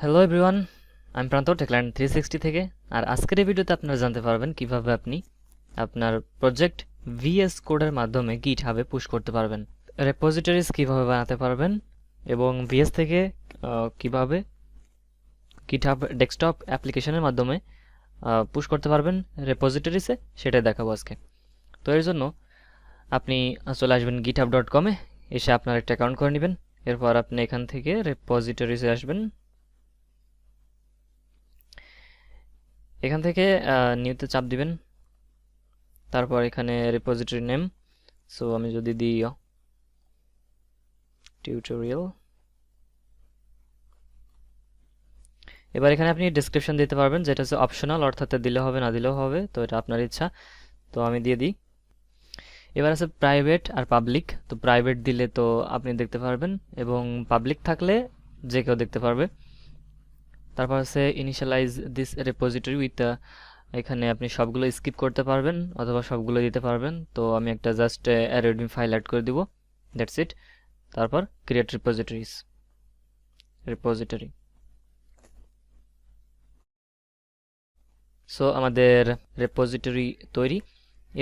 Hello everyone, আমি প্রান্ত Techland 360 থেকে। আর আজকের এই ভিডিওতে আপনারা জানতে পারবেন কিভাবে আপনি আপনার প্রজেক্ট ভিএস কোডের মাধ্যমে গিটহাবে পুশ করতে পারবেন, রেপোজিটরিজ কিভাবে বানাতে পারবেন এবং ভিএস থেকে কিভাবে গিটহাব ডেস্কটপ অ্যাপ্লিকেশনের মাধ্যমে পুশ করতে পারবেন রেপোজিটরিজে, সেটাই দেখাবো আজকে। তো এর জন্য আপনি চলে আসবেন github.com-এ, এসে আপনার একটা অ্যাকাউন্ট করে নেবেন। এরপর আপনি এখান থেকে রেপোজিটরিজে আসবেন। এখান থেকে নিউতে চাপ দিবেন, তারপর এখানে রিপোজিটরি নেম, সো আমি যদি দিই টিউটোরিয়াল। এবার এখানে আপনি ডেসক্রিপশন দিতে পারবেন, যেটা হচ্ছে অপশনাল, অর্থাৎ দিলে হবে না দিলেও হবে, তো এটা আপনার ইচ্ছা। তো আমি দিয়ে দিই। এবার আছে প্রাইভেট আর পাবলিক। তো প্রাইভেট দিলে তো আপনি দেখতে পারবেন এবং পাবলিক থাকলে যে কেউ দেখতে পারবে। তারপর আছে ইনিশিয়ালাইজ দিস রেপোজিটরি উইথ, এখানে আপনি সবগুলো স্কিপ করতে পারবেন অথবা সবগুলো দিতে পারবেন। তো আমি একটা জাস্ট রেডমি ফাইল অ্যাড করে দিব, দ্যাটস ইট। তারপর ক্রিয়েট রিপোজিটরি। সো আমাদের রেপোজিটরি তৈরি।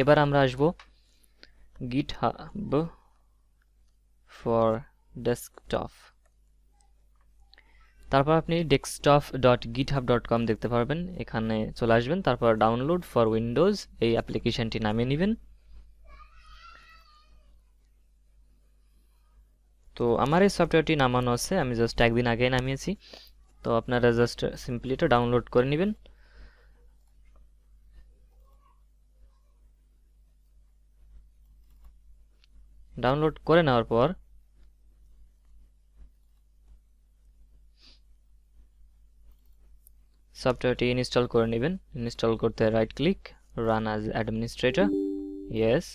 এবার আমরা আসব গিটহাব ফর ডেস্কটপ। তারপর আপনি desktop.github.com দেখতে পারবেন, এখানে চলে আসবেন। তারপর ডাউনলোড ফর উইন্ডোজ এই অ্যাপ্লিকেশনটি নামিয়ে নেবেন। তো আমার এই সফটওয়্যারটি নামানো আছে, আমি জাস্ট একদিন আগে নামিয়েছি। তো আপনারা জাস্ট সিম্পলি এটা ডাউনলোড করে নেবেন। ডাউনলোড করে নেওয়ার পর সফটওয়্যারটি ইনস্টল করে নেবেন। ইনস্টল করতে right click, run as administrator, yes.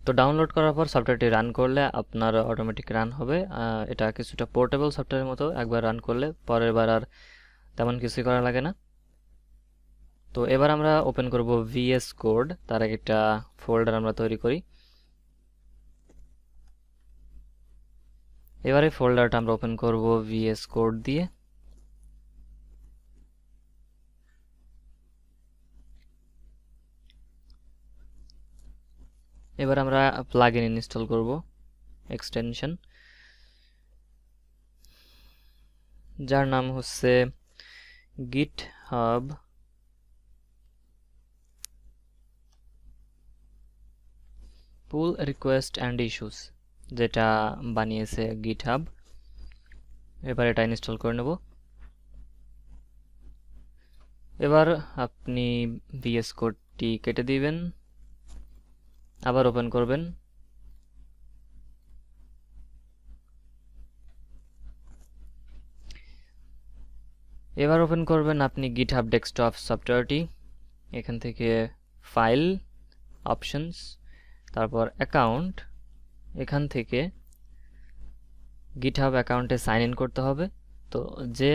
তো ডাউনলোড করার পর সফটওয়্যারটি রান করলে আপনার অটোমেটিক রান হবে। এটা কিছুটা পোর্টেবল সফটওয়্যারের মতো, একবার রান করলে পরের বার আর তেমন কিছুই করা লাগে না। তো এবার আমরা ওপেন করব ভিএস কোড। তার আগে একটা ফোল্ডার আমরা তৈরি করি। এবারে ফোল্ডারটা আমরা ওপেন করব ভিএস কোড দিয়ে। এবার আমরা প্লাগইন ইনস্টল করব, এক্সটেনশন, যার নাম হচ্ছে GitHub pool request and issues, যেটা বানিয়েছে গিটহাব। এবার এটা ইনস্টল করে নেব। এবার আপনি ভিএস কোডটি কেটে দিবেন, আবার ওপেন করবেন। এবার ওপেন করবেন আপনি গিটহাব ডেস্কটপ সফটওয়্যারটি। এখান থেকে ফাইল, অপশনস, তারপর অ্যাকাউন্ট। এখান থেকে গিটহাব অ্যাকাউন্টে সাইন ইন করতে হবে। তো যে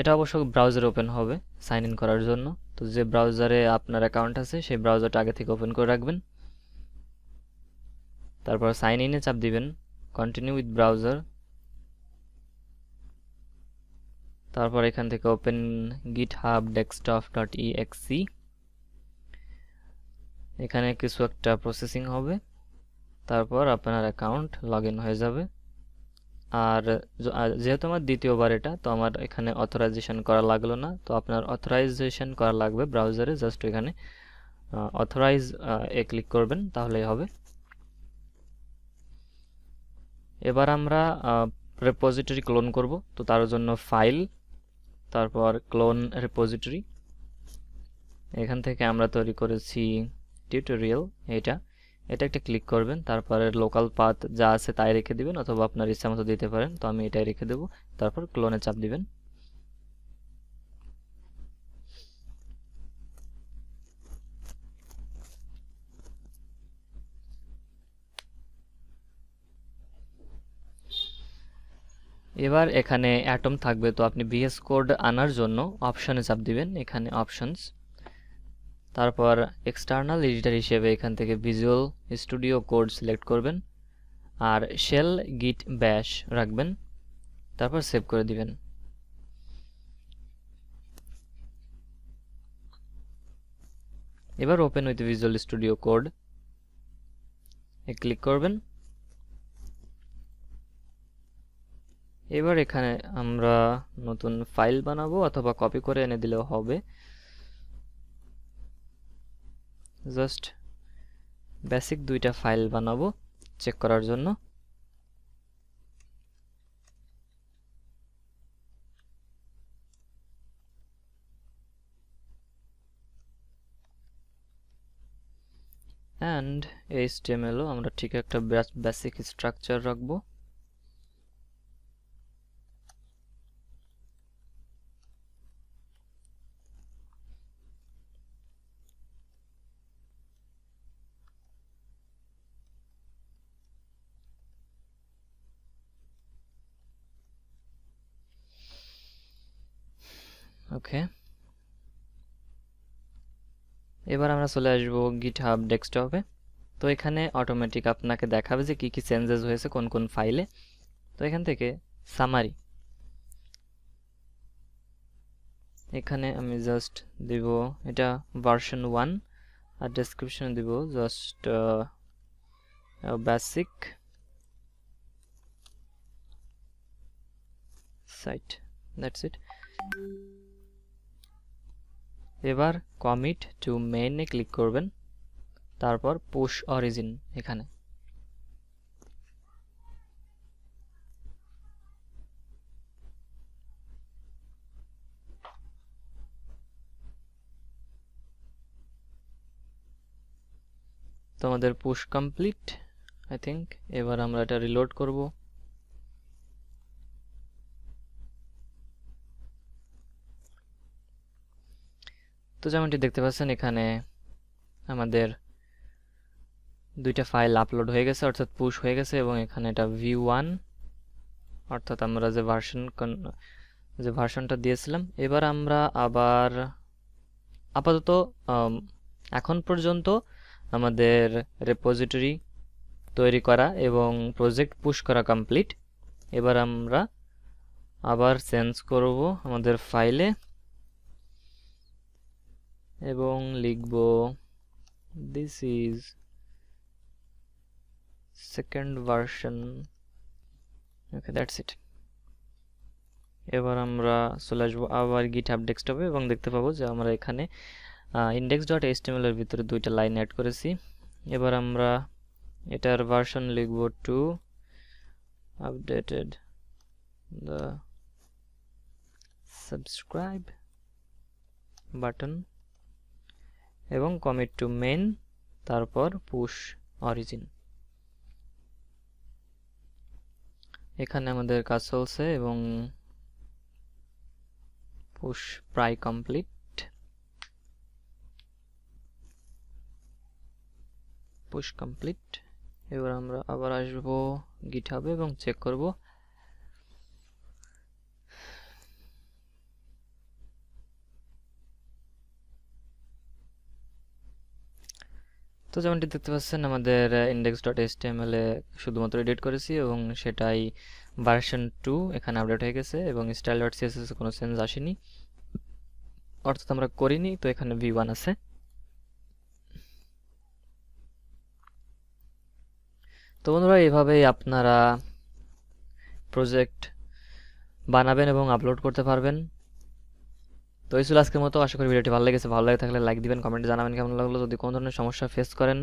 এটা অবশ্য ব্রাউজারে ওপেন হবে সাইন ইন করার জন্য। তো যে ব্রাউজারে আপনার অ্যাকাউন্ট আছে সেই ব্রাউজারটা আগে থেকে ওপেন করে রাখবেন। তারপর সাইন ইনে চাপ দিবেন, কন্টিনিউ উইথ ব্রাউজার। তারপর এখান থেকে ওপেন গিটহাব ডেস্কটপ.exe। এখানে কিছু একটা প্রসেসিং হবে, তারপর আপনার অ্যাকাউন্ট লগ ইন হয়ে যাবে। আর যেহেতু আমার দ্বিতীয়বার এটা, তো আমার এখানে অথরাইজেশন করা লাগলো না। তো আপনার অথরাইজেশন করা লাগবে ব্রাউজারে, জাস্ট এখানে অথরাইজ এ ক্লিক করবেন, তাহলেই হবে। এবার আমরা রেপোজিটরি ক্লোন করব। তো তার জন্য ফাইল, তারপর ক্লোন রেপোজিটরি। এখান থেকে আমরা তৈরি করেছি টিউটোরিয়াল, এটা একটা ক্লিক করবেন। তারপরে লোকাল পাথ যা আছে তাই রেখে দিবেন, অথবা আপনার ইচ্ছা মতো দিতে পারেন। তো আমি এটাই রেখে দেব। তারপর ক্লোনে চাপ দিবেন। এবার এখানে অ্যাটম থাকবে, তো আপনি ভিএস কোড আনার জন্য অপশনে চাপ দিবেন, এখানে অপশনস। তারপর এক্সটার্নাল এডিটর হিসেবে এখান থেকে ভিজুয়াল স্টুডিও কোড সিলেক্ট করবেন। আর শেল গিট ব্যাশ রাখবেন, তারপর সেভ করে দিবেন। এবার open with visual studio code A click করবেন। এবার এখানে আমরা নতুন ফাইল বানাবো অথবা কপি করে এনে দিলেও হবে। জাস্ট বেসিক দুইটা ফাইল বানাবো চেক করার জন্য। and HTML ও আমরা ঠিক একটা বেসিক স্ট্রাকচার রাখবো। ওকে, এবার আমরা চলে আসবো GitHub ডেস্কটপে। তো এখানে অটোমেটিক আপনাকে দেখাবে যে কি কি চেঞ্জেস হয়েছে কোন কোন ফাইলে। তো এখান থেকে সামারি, এখানে আমি জাস্ট দিব এটা ভার্সন 1 আর ডেসক্রিপশন দিব just basic site, that's it. এবার কমিট টু মেইন এ ক্লিক করবেন, তারপর পুশ অরিজিন এখানে। তো আমাদের পুশ কমপ্লিট আই থিংক। এবার আমরা এটা রিলোড করব। তো যেমনটি দেখতে পাচ্ছেন এখানে আমাদের দুইটা ফাইল আপলোড হয়ে গেছে, অর্থাৎ পুশ হয়ে গেছে, এবং এখানে এটা v1 অর্থাৎ আমরা যে ভার্সনটা দিয়েছিলাম। এবার আমরা আবার আপাতত এখন পর্যন্ত আমাদের রেপোজিটরি তৈরি করা এবং প্রজেক্ট পুশ করা কমপ্লিট। এবার আমরা আবার চেঞ্জ করব আমাদের ফাইলে এবং লিখব this is second version. Okay, that's it. এবার আমরা চলে আসবো আবার GitHub ডেস্কটপে এবং দেখতে পাবো যে আমরা এখানে index.html এর ভিতরে দুইটা লাইন অ্যাড করেছি। এবার আমরা এটার ভার্সন লিখব 2, updated the subscribe button এবং commit to main, তারপর push origin। এখানে আমাদের কাজ চলছে এবং push প্রায় কমপ্লিট। Push complete. এবার আমরা আবার আসবো GitHub এবং চেক করব। তো যেমনটি দেখতে পাচ্ছেন আমাদের index.html এ শুধুমাত্র এডিট করেছি এবং সেটাই ভার্সন 2 এখানে আপডেট হয়ে গেছে এবং style.css এ কোনো চেঞ্জ আসেনি, অর্থাৎ আমরা করিনি। তো এখানে v1 আছে। তো বন্ধুরা এইভাবেই আপনারা প্রজেক্ট বানাবেন এবং আপলোড করতে পারবেন। তো এই ছিল আজকের মতো। আশা করি ভিডিওটি ভালো লেগেছে। ভালো লাগে থাকলে লাইক দিবেন, কমেন্টে জানাবেন কেমন লাগলো। যদি কোনো ধরনের সমস্যা ফেস করেন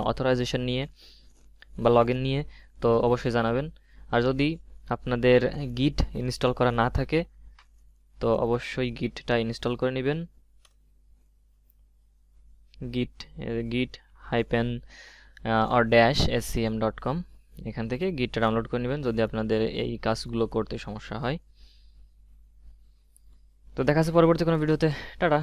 অথরাইজেশন নিয়ে বা লগইন নিয়ে, তো অবশ্যই জানাবেন। আর যদি আপনাদের গিট ইনস্টল করা না থাকে তো অবশ্যই গিটটা ইনস্টল করে নেবেন। git or -scm.com এখান থেকে গিটটা ডাউনলোড করে নেবেন যদি আপনাদের এই কাজগুলো করতে সমস্যা হয়। তো দেখা হচ্ছে পরবর্তী কোনো ভিডিওতে। টাটা।